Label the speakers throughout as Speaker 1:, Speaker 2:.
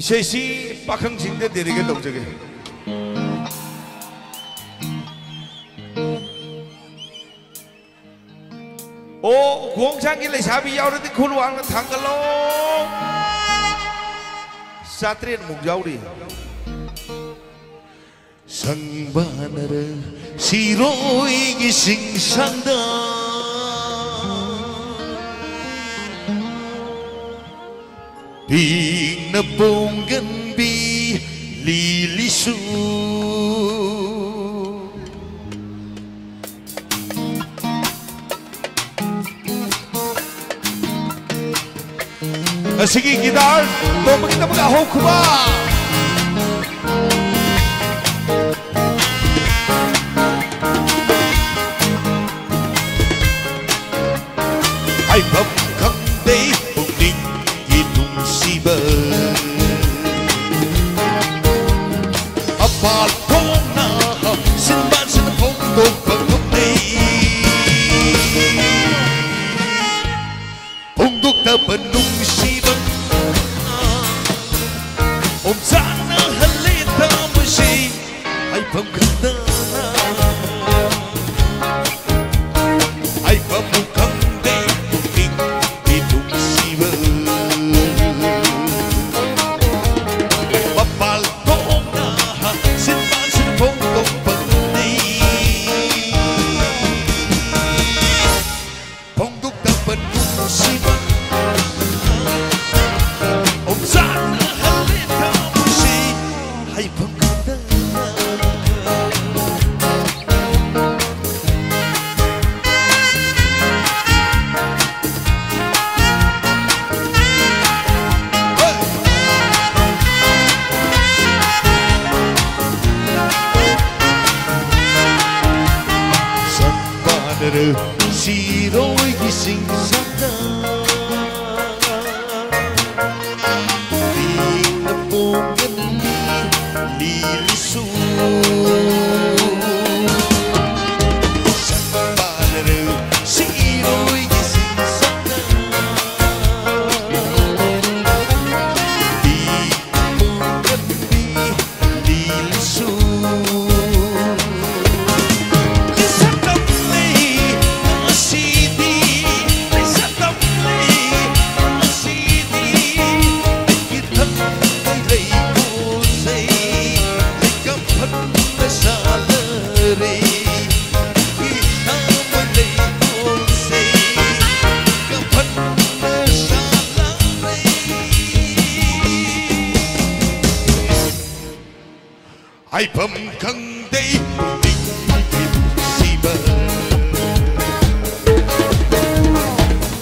Speaker 1: 이세시 박흥진대 내리게 동작에 오 공장기 레샤비 야오르디 쿨왕은 당글로 사트리엔 묵자우리
Speaker 2: 상반하를 시로이기 싱상다 빅나 봉간 비 리리수
Speaker 1: Sige gitar, toma kita mag-ahok ba?
Speaker 2: Ai bấm khăn đấy một đinh ghi tung si bờ Apa phong na xin ban xin phong tục bằng không đấy Phong tục ta bần nung si bờ Om sana halita mo si Ai bấm khăn na Ai bấm khăn Siroi gising sana Di na pongan lilisu Sanpanaru Siroi gising sana Di na pongan lilisu Ai bấm khăn đây tình si bờ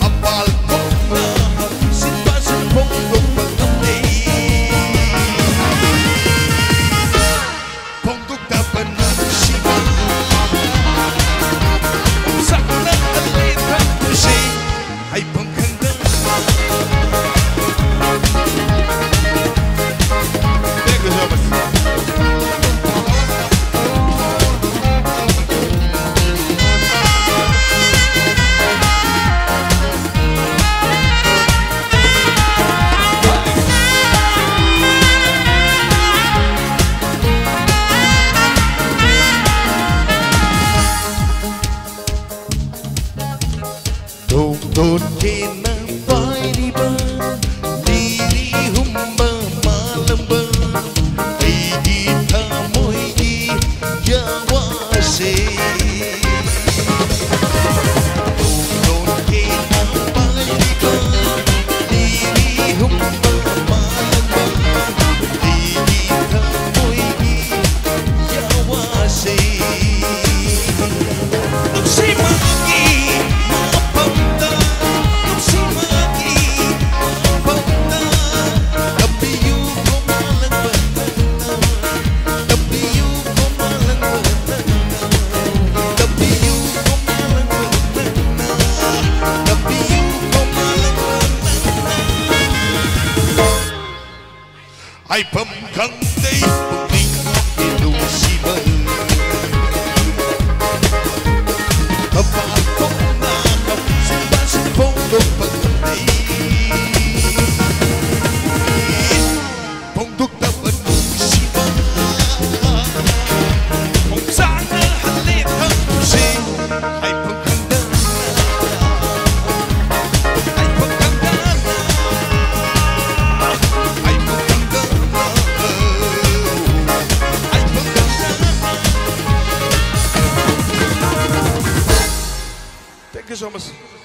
Speaker 2: Apal phong na xin ba xin phong tục bằng không đây Phong tục ta bần si bờ Sắc na anh lên thang tôi si Ai bấm khăn đây Thank you so much. Tôn trên nắng vai đi bơ đi đi hum bơ mà lâm bơ đi đi tha môi đi ya wa se Tôn trên nắng vai đi bơ đi đi hum bơ mà lâm bơ đi đi tha môi đi ya wa se Si magi ma pamda Si magi ma pamda Tapi you kumalang banana Tapi you kumalang banana Tapi you kumalang banana Tapi you kumalang banana Ai pam khăn đây tình yêu si bờ Apal phong na xin ba xin phong tục bằng không đấy
Speaker 1: so mas